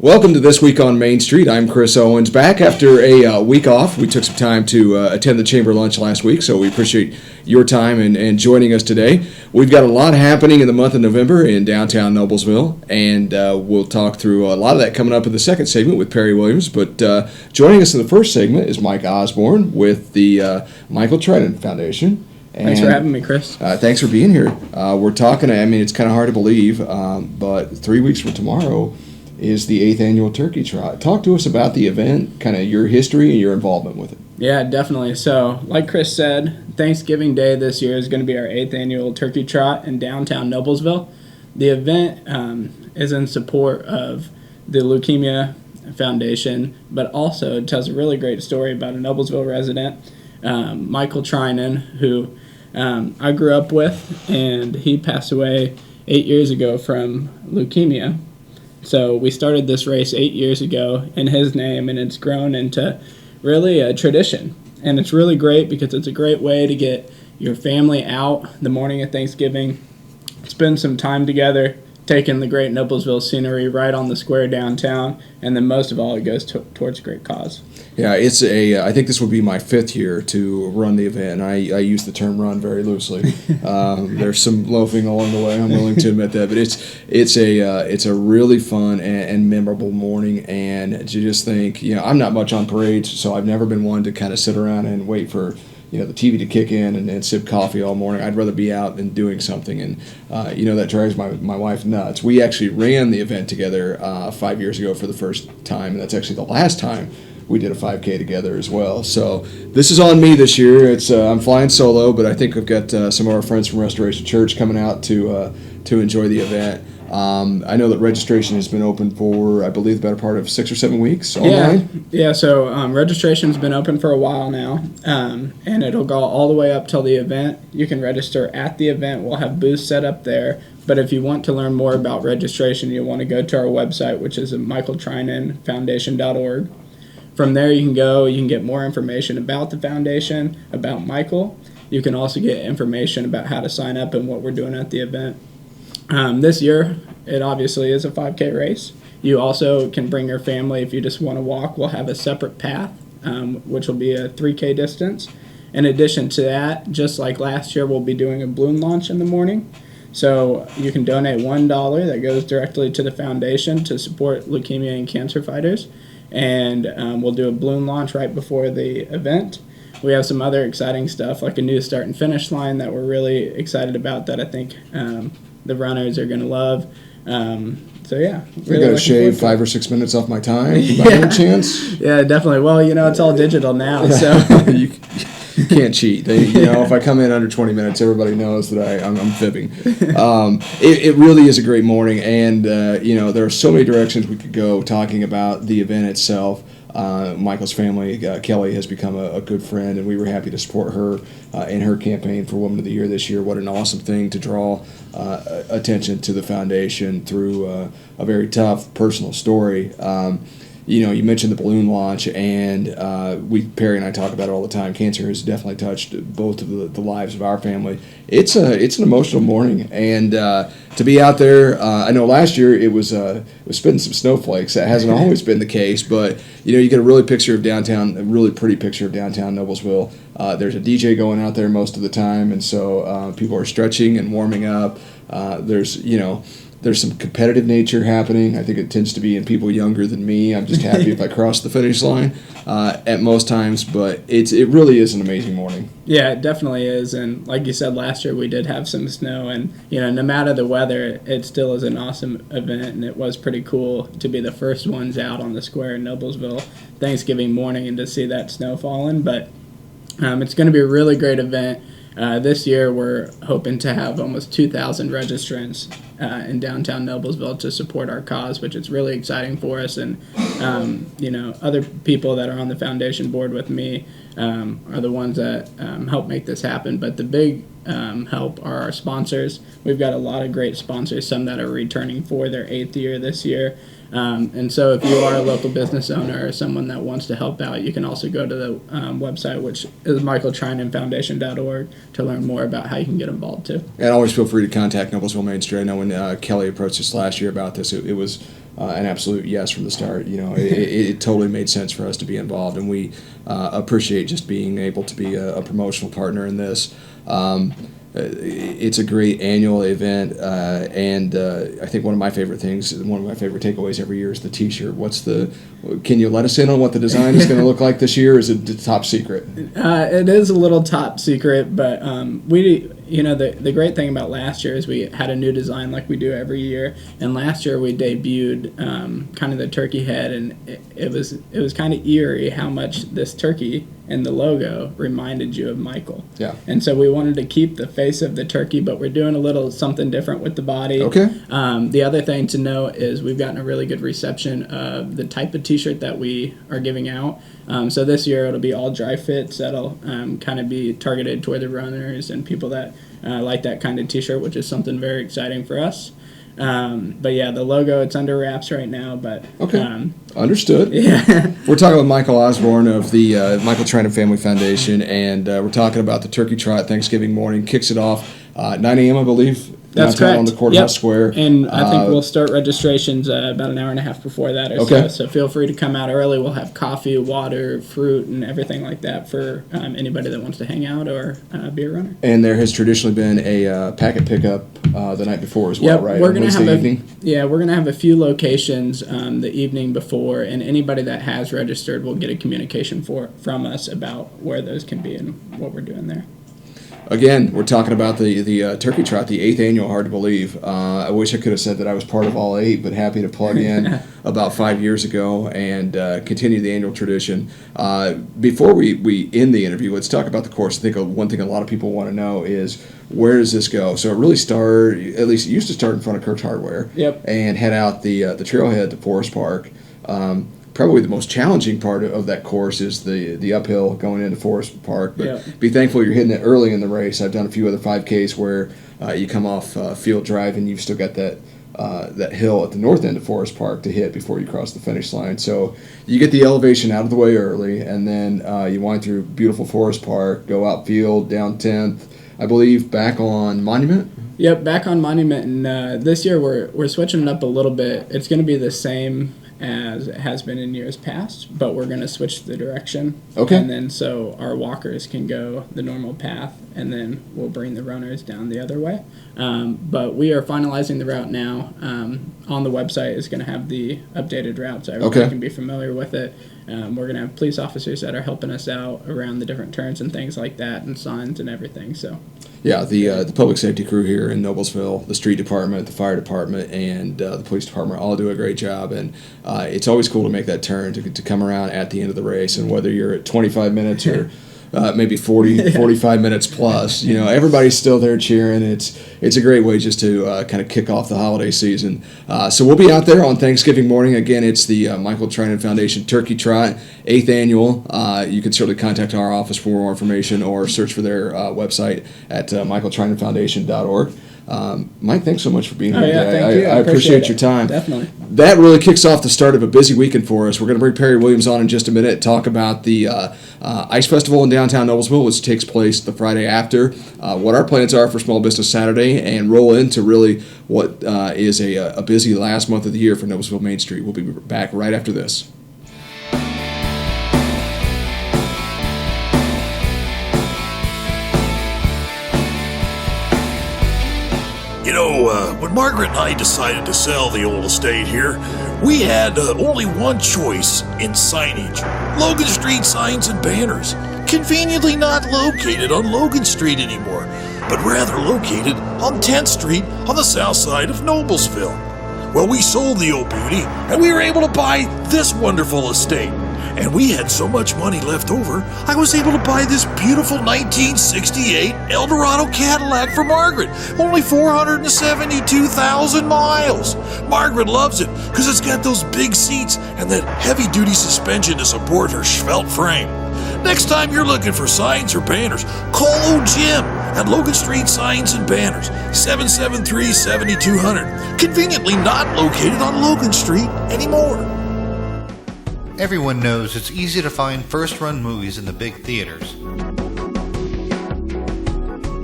Welcome to This Week on Main Street. I'm Chris Owens. Back after a week off. We took some time to attend the Chamber Lunch last week, so we appreciate your time and joining us today. We've got a lot happening in the month of November in downtown Noblesville, and we'll talk through a lot of that coming up in the second segment with Perry Williams. But joining us in the first segment is Mike Osborne with the Michael Trinan Foundation. Thanks for having me, Chris. Thanks for being here. We're talking, it's kind of hard to believe, but 3 weeks from tomorrow is the 8th annual Turkey Trot. Talk to us about the event, kind of your history and your involvement with it. Yeah, definitely. So, like Chris said, Thanksgiving Day this year is going to be our 8th annual Turkey Trot in downtown Noblesville. The event is in support of the Leukemia Foundation, but also it tells a really great story about a Noblesville resident, Michael Trinan, who I grew up with, and he passed away 8 years ago from leukemia. So we started this race 8 years ago in his name, and it's grown into really a tradition. And it's really great because it's a great way to get your family out the morning of Thanksgiving, spend some time together, taking the great Noblesville scenery right on the square downtown, and then most of all, it goes towards a great cause. Yeah, I think this would be my 5th year to run the event, and I use the term run very loosely. There's some loafing along the way, I'm willing to admit that, but it's a really fun and memorable morning, and to just think, I'm not much on parades, so I've never been one to kind of sit around and wait for the TV to kick in and sip coffee all morning. I'd rather be out and doing something, and that drives my wife nuts. We actually ran the event together 5 years ago for the first time, and that's actually the last time we did a 5K together as well. So this is on me this year. I'm flying solo, but I think we've got some of our friends from Restoration Church coming out to enjoy the event. I know that registration has been open for, I believe, the better part of 6 or 7 weeks online. Yeah. So registration's been open for a while now, and it'll go all the way up till the event. You can register at the event. We'll have booths set up there. But if you want to learn more about registration, you'll want to go to our website, which is michaeltrinanfoundation.org. From there, you can get more information about the foundation, about Michael. You can also get information about how to sign up and what we're doing at the event. This year, it obviously is a 5K race. You also can bring your family if you just want to walk. We'll have a separate path, which will be a 3K distance. In addition to that, just like last year, we'll be doing a balloon launch in the morning. So you can donate $1 that goes directly to the foundation to support leukemia and cancer fighters. And we'll do a balloon launch right before the event. We have some other exciting stuff like a new start and finish line that we're really excited about that I think the runners are going to love. So yeah. Really got to shave 5 or 6 minutes off my time by any chance? Yeah, definitely. Well, it's all digital now, so. You can't cheat. If I come in under 20 minutes, everybody knows that I'm fibbing. It really is a great morning, and there are so many directions we could go talking about the event itself. Michael's family, Kelly, has become a good friend, and we were happy to support her in her campaign for Woman of the Year this year. What an awesome thing to draw attention to the foundation through a very tough personal story. You mentioned the balloon launch, and Perry and I talk about it all the time. Cancer has definitely touched both of the lives of our family. It's an emotional morning, and to be out there, I know last year it was spitting some snowflakes. That hasn't always been the case, but you get a really pretty picture of downtown Noblesville. There's a DJ going out there most of the time, and so people are stretching and warming up. There's some competitive nature happening. I think it tends to be in people younger than me. I'm just happy if I cross the finish line at most times, but it really is an amazing morning. Yeah, it definitely is. And like you said, last year we did have some snow, and no matter the weather, it still is an awesome event, and it was pretty cool to be the first ones out on the square in Noblesville Thanksgiving morning and to see that snow falling. But it's going to be a really great event. This year, we're hoping to have almost 2,000 registrants in downtown Noblesville to support our cause, which is really exciting for us. And, other people that are on the foundation board with me are the ones that help make this happen. But the big help are our sponsors. We've got a lot of great sponsors, some that are returning for their 8th year this year. And so if you are a local business owner or someone that wants to help out, you can also go to the website, which is michaeltrinanfoundation.org, to learn more about how you can get involved too. And always feel free to contact Noblesville Main Street. I know when Kelly approached us last year about this, it was an absolute yes from the start. It totally made sense for us to be involved, and we appreciate just being able to be a promotional partner in this. It's a great annual event, and I think one of my favorite takeaways every year is the T-shirt. Can you let us in on what the design is going to look like this year? Or is it top secret? It is a little top secret, but the great thing about last year is we had a new design like we do every year, and last year we debuted kind of the turkey head, and it was kind of eerie how much this turkey and the logo reminded you of Michael. Yeah. And so we wanted to keep the face of the turkey, but we're doing a little something different with the body. Okay. The other thing to note is we've gotten a really good reception of the type of T-shirt that we are giving out. So this year it'll be all dry fits. That'll kind of be targeted toward the runners and people that like that kind of T-shirt, which is something very exciting for us. But yeah, the logo, it's under wraps right now, but okay. Understood. Yeah. We're talking with Michael Osborne of the Michael Trinan Family Foundation, and we're talking about the Turkey Trot Thanksgiving morning. Kicks it off 9 a.m., I believe. That's correct. On the courthouse square. And I think we'll start registrations about an hour and a half before that or okay. So feel free to come out early. We'll have coffee, water, fruit, and everything like that for anybody that wants to hang out or be a runner. And there has traditionally been a packet pickup the night before as well, right? We're gonna we're gonna have a few locations the evening before, and anybody that has registered will get a communication from us about where those can be and what we're doing there. Again, we're talking about the Turkey Trot, the 8th annual, hard to believe. I wish I could have said that I was part of all 8, but happy to plug in about 5 years ago and continue the annual tradition. Before we end the interview, let's talk about the course. I think one thing a lot of people want to know is, where does this go? So it really at least it used to start in front of Kirk's Hardware. Yep. And head out the trailhead to Forest Park. Probably the most challenging part of that course is the uphill going into Forest Park. But be thankful you're hitting it early in the race. I've done a few other 5Ks where you come off Field Drive and you've still got that hill at the north end of Forest Park to hit before you cross the finish line. So you get the elevation out of the way early, and then you wind through beautiful Forest Park, go out Field, down 10th, I believe, back on Monument. Yep, back on Monument, and this year we're switching it up a little bit. It's going to be the same as it has been in years past, but we're going to switch the direction. Okay. And then so our walkers can go the normal path, and then we'll bring the runners down the other way. But we are finalizing the route now. On the website is going to have the updated route, so everybody can be familiar with it. We're going to have police officers that are helping us out around the different turns and things like that, and signs and everything. So. Yeah, the public safety crew here in Noblesville, the street department, the fire department, and the police department all do a great job. And it's always cool to make that turn to come around at the end of the race. And whether you're at 25 minutes or maybe 45 minutes plus, everybody's still there cheering. It's a great way just to kind of kick off the holiday season. So we'll be out there on Thanksgiving morning. Again, it's the Michael Trinan Foundation Turkey Trot, 8th annual. You can certainly contact our office for more information or search for their website at michaeltrinanfoundation.org. Mike, thanks so much for being here today. Thank you. I appreciate your time. Definitely. That really kicks off the start of a busy weekend for us. We're going to bring Perry Williams on in just a minute, talk about the Ice Festival in downtown Noblesville, which takes place the Friday after, what our plans are for Small Business Saturday, and roll into really what is a busy last month of the year for Noblesville Main Street. We'll be back right after this. When Margaret and I decided to sell the old estate here, we had only one choice in signage: Logan Street signs and banners. Conveniently not located on Logan Street anymore, but rather located on 10th Street on the south side of Noblesville. Well, we sold the old beauty, and we were able to buy this wonderful estate. And we had so much money left over, I was able to buy this beautiful 1968 Eldorado Cadillac for Margaret. Only 472,000 miles. Margaret loves it because it's got those big seats and that heavy-duty suspension to support her svelte frame. Next time you're looking for signs or banners, call old Jim at Logan Street Signs and Banners, 773-7200. Conveniently not located on Logan Street anymore. Everyone knows it's easy to find first-run movies in the big theaters.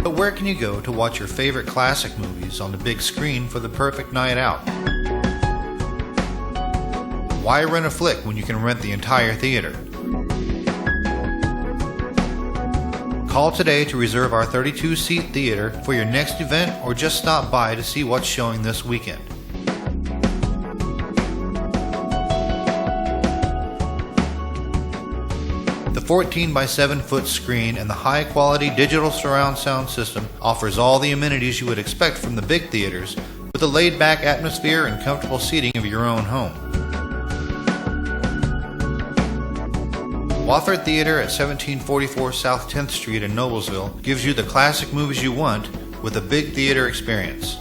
But where can you go to watch your favorite classic movies on the big screen for the perfect night out? Why rent a flick when you can rent the entire theater? Call today to reserve our 32-seat theater for your next event, or just stop by to see what's showing this weekend. The 14 by 7 foot screen and the high quality digital surround sound system offers all the amenities you would expect from the big theaters, with a laid back atmosphere and comfortable seating of your own home. Wofford Theater at 1744 South 10th Street in Noblesville gives you the classic movies you want with a big theater experience.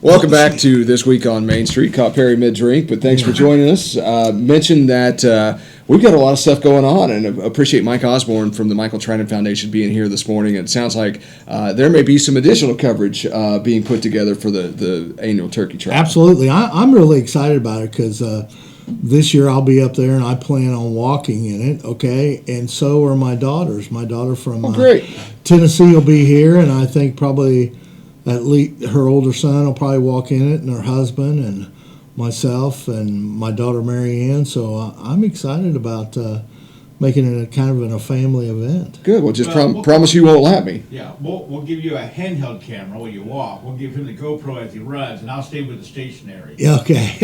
Welcome back to This Week on Main Street. Caught Perry mid-drink, but thanks for joining us. Mentioned that we've got a lot of stuff going on, and appreciate Mike Osborne from the Michael Trinan Foundation being here this morning. It sounds like there may be some additional coverage being put together for the annual turkey trot. Absolutely. I'm really excited about it because this year I'll be up there, and I plan on walking in it, okay? And so are my daughters. My daughter from Tennessee will be here, and I think probably at least her older son will probably walk in it, and her husband, and myself, and my daughter Marianne. So I'm excited about making it kind of a family event. Good. Well, just promise you won't laugh me. Yeah, we'll give you a handheld camera while you walk. We'll give him the GoPro as he runs, and I'll stay with the stationary. Yeah, okay.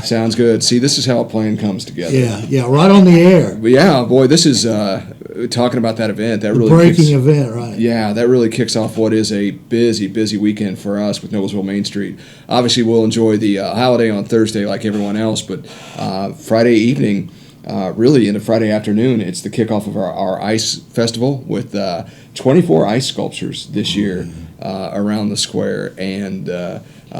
Sounds good. See, this is how a plan comes together. Yeah, right on the air. But yeah, boy, this is talking about that event. That really breaking event, right? Yeah, that really kicks off what is a busy weekend for us with Noblesville Main Street. Obviously, we'll enjoy the holiday on Thursday like everyone else, but Friday evening, really into Friday afternoon, it's the kickoff of our ice festival with 24 ice sculptures this year around the square, and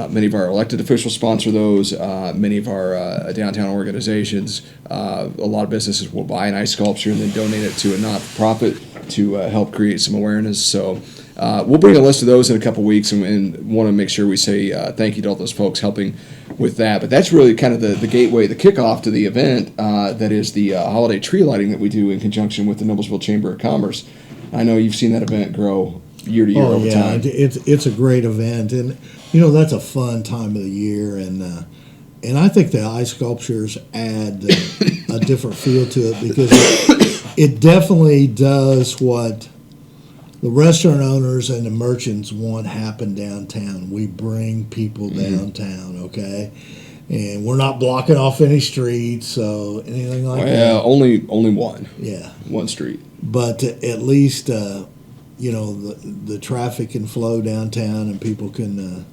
many of our elected officials sponsor those. Many of our downtown organizations, a lot of businesses will buy an ice sculpture and then donate it to a not-for-profit to help create some awareness. So we'll bring a list of those in a couple weeks, and want to make sure we say thank you to all those folks helping with that. But that's really kind of the gateway, the kickoff to the event that is the holiday tree lighting that we do in conjunction with the Noblesville Chamber of Commerce. I know you've seen that event grow year to year over time. It's a great event, and that's a fun time of the year, and I think the ice sculptures add a different feel to it, because it definitely does what the restaurant owners and the merchants want happen downtown. We bring people downtown, okay? And we're not blocking off any streets, so anything like that. Yeah, only one. Yeah. One street. But at least, the traffic can flow downtown, and people can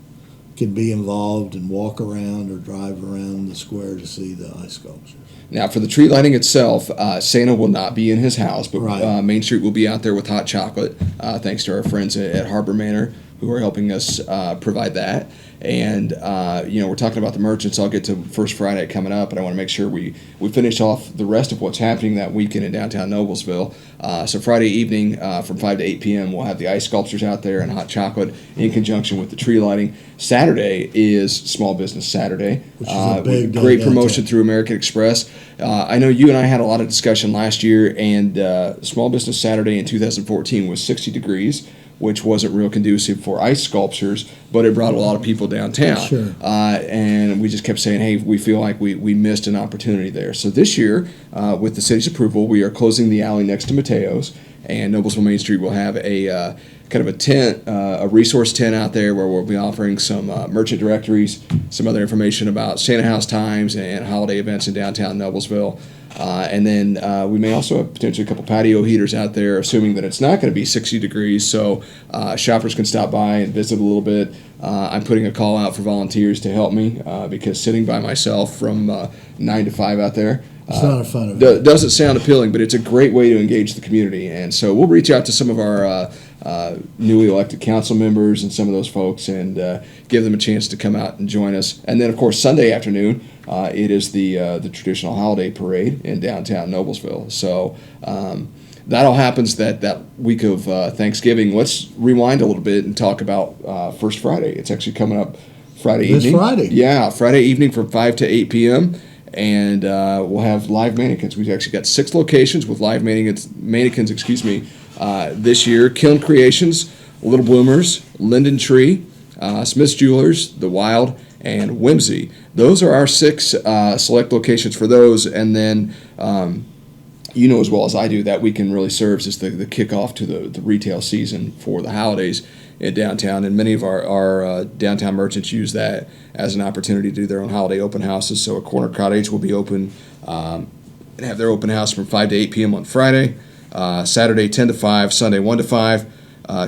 be involved and walk around or drive around the square to see the ice sculptures. Now, for the tree lighting itself, Santa will not be in his house, but right. Main Street will be out there with hot chocolate, thanks to our friends at Harbor Manor who are helping us provide that. And, we're talking about the merchants. I'll get to First Friday coming up, but I want to make sure we finish off the rest of what's happening that weekend in downtown Noblesville. So Friday evening from 5 to 8 p.m., we'll have the ice sculptures out there and hot chocolate in conjunction with the tree lighting. Saturday is Small Business Saturday. Which is a big great promotion through American Express. I know you and I had a lot of discussion last year, and Small Business Saturday in 2014 was 60 degrees, which wasn't real conducive for ice sculptures, but it brought a lot of people downtown. Sure. And we just kept saying, hey, we feel like we missed an opportunity there. So this year, with the city's approval, we are closing the alley next to Mateo's, and Noblesville Main Street will have a kind of a tent, a resource tent out there where we'll be offering some merchant directories, some other information about Santa House times and holiday events in downtown Noblesville. And then we may also have potentially a couple patio heaters out there, assuming that it's not going to be 60 degrees, so shoppers can stop by and visit a little bit. I'm putting a call out for volunteers to help me because sitting by myself from 9 to 5 out there, it's not a fun event. Doesn't sound appealing, but it's a great way to engage the community. And so we'll reach out to some of our newly elected council members and some of those folks and give them a chance to come out and join us. And then, of course, Sunday afternoon, it is the traditional holiday parade in downtown Noblesville. So that all happens that week of Thanksgiving. Let's rewind a little bit and talk about First Friday. It's actually coming up Friday evening. This Friday. Yeah, Friday evening from 5 to 8 p.m., and we'll have live mannequins. We've actually got 6 locations with live mannequins this year. Kiln Creations, Little Bloomers, Linden Tree, Smith's Jewelers, The Wild, and Whimsy. Those are our 6 select locations for those, and then you know as well as I do that weekend really serves as the kickoff to the retail season for the holidays in downtown, and many of our downtown merchants use that as an opportunity to do their own holiday open houses. So a Corner Cottage will be open and have their open house from 5 to 8 p.m. on Friday, Saturday 10 to 5, Sunday 1 to 5.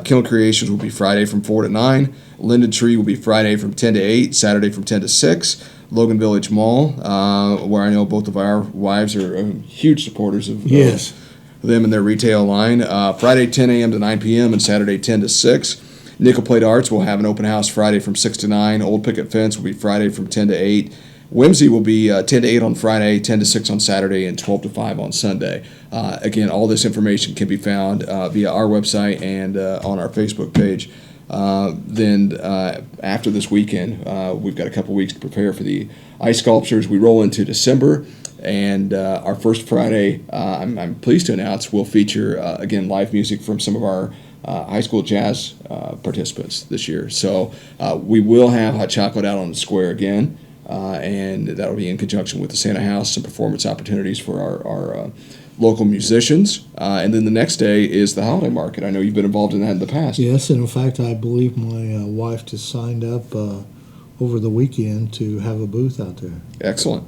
Kiln Creations will be Friday from 4 to 9. Linden Tree will be Friday from 10 to 8, Saturday from 10 to 6. Logan Village Mall, where I know both of our wives are huge supporters of them and their retail line. Friday 10 a.m. to 9 p.m. and Saturday 10 to 6. Nickel Plate Arts will have an open house Friday from 6 to 9. Old Picket Fence will be Friday from 10 to 8. Whimsy will be 10 to 8 on Friday, 10 to 6 on Saturday, and 12 to 5 on Sunday. Again, all this information can be found via our website and on our Facebook page. Then after this weekend, we've got a couple weeks to prepare for the ice sculptures. We roll into December, and our first Friday, I'm pleased to announce, will feature, again, live music from some of our high school jazz participants this year. So we will have Hot Chocolate out on the square again. And that'll be in conjunction with the Santa House, some performance opportunities for our local musicians. And then the next day is the holiday market. I know you've been involved in that in the past. Yes, and in fact, I believe my wife just signed up over the weekend to have a booth out there. Excellent.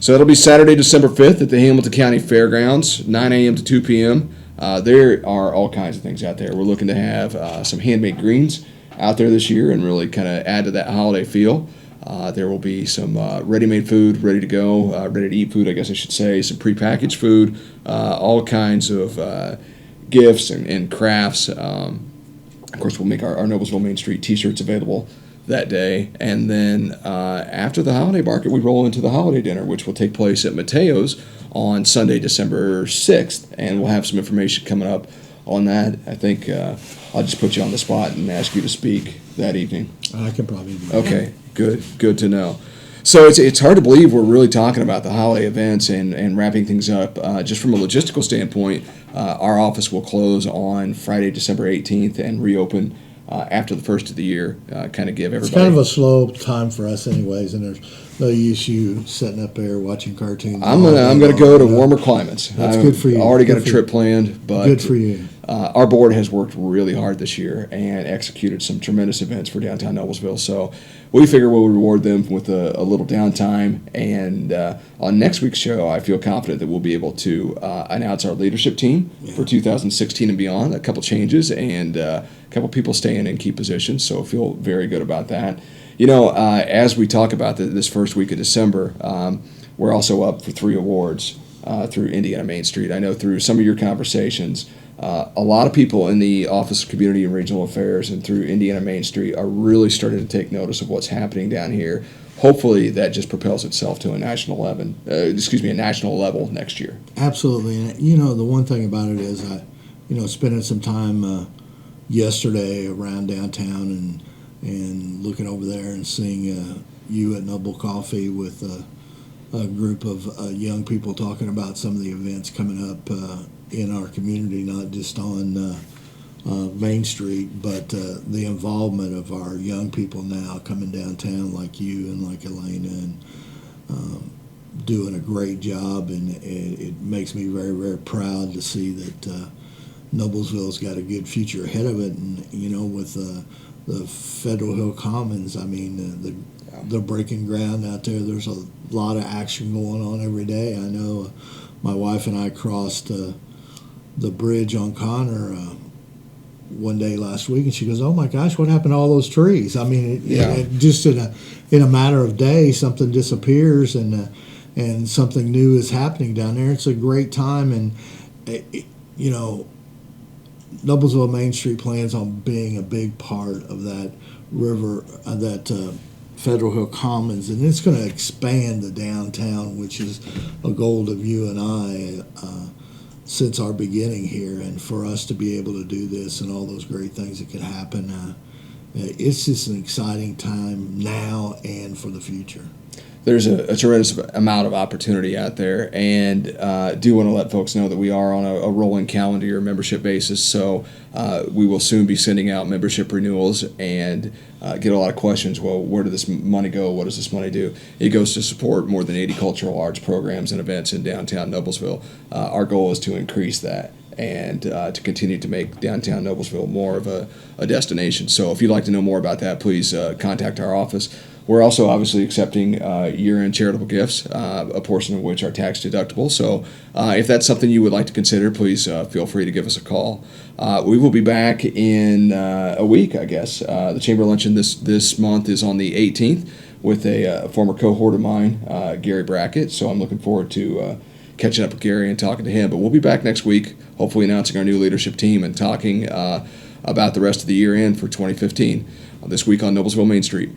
So it'll be Saturday, December 5th at the Hamilton County Fairgrounds, 9 a.m. to 2 p.m. There are all kinds of things out there. We're looking to have some handmade greens out there this year and really kind of add to that holiday feel. There will be some ready-made food, ready to go, ready-to-eat food, I guess I should say, some prepackaged food, all kinds of gifts and crafts. Of course, we'll make our Noblesville Main Street T-shirts available that day. And then after the holiday market, we roll into the holiday dinner, which will take place at Mateo's on Sunday, December 6th. And we'll have some information coming up on that. I think I'll just put you on the spot and ask you to speak that evening. I can probably do that. Okay. Good to know. So it's hard to believe we're really talking about the holiday events and wrapping things up. Just from a logistical standpoint, our office will close on Friday, December 18th and reopen after the first of the year, kind of give everybody... It's kind of a slow time for us anyways, and there's no use you sitting up there watching cartoons. I'm gonna go to warmer climates. That's good for you. I already got a trip planned, but... Good for you. Our board has worked really hard this year and executed some tremendous events for downtown Noblesville. So we figure we'll reward them with a little downtime. And on next week's show, I feel confident that we'll be able to announce our leadership team for 2016 and beyond. A couple changes and a couple people staying in key positions. So I feel very good about that. You know, as we talk about this first week of December, we're also up for 3 awards through Indiana Main Street. I know through some of your conversations, a lot of people in the Office of Community and Regional Affairs and through Indiana Main Street are really starting to take notice of what's happening down here. Hopefully that just propels itself to a national level next year. Absolutely. And, you know, the one thing about it is spending some time yesterday around downtown and looking over there and seeing you at Noble Coffee with a group of young people talking about some of the events coming up in our community, not just on Main Street, but the involvement of our young people now coming downtown like you and like Elena and doing a great job. And it makes me very, very proud to see that Noblesville's got a good future ahead of it. And, you know, with the Federal Hill Commons, I mean, they're breaking ground out there. There's a lot of action going on every day. I know my wife and I crossed the bridge on Connor one day last week, and she goes, "Oh my gosh, what happened to all those trees?" I mean, it just in a matter of days, something disappears and something new is happening down there. It's a great time, and you know, Noblesville Main Street plans on being a big part of that river, Federal Hill Commons, and it's going to expand the downtown, which is a goal of you and I since our beginning here. And for us to be able to do this and all those great things that could happen, it's just an exciting time now and for the future. there's a tremendous amount of opportunity out there, and do want to let folks know that we are on a rolling calendar year membership basis. So we will soon be sending out membership renewals, and get a lot of questions. Well, where did this money go? What does this money do? It goes to support more than 80 cultural arts programs and events in downtown Noblesville. Our goal is to increase that and to continue to make downtown Noblesville more of a destination. So if you'd like to know more about that, please contact our office. We're also obviously accepting year-end charitable gifts, a portion of which are tax deductible. So if that's something you would like to consider, please feel free to give us a call. We will be back in a week, I guess. The Chamber Luncheon this month is on the 18th with a former cohort of mine, Gary Brackett. So I'm looking forward to catching up with Gary and talking to him. But we'll be back next week, hopefully announcing our new leadership team and talking about the rest of the year end for 2015 this week on Noblesville Main Street.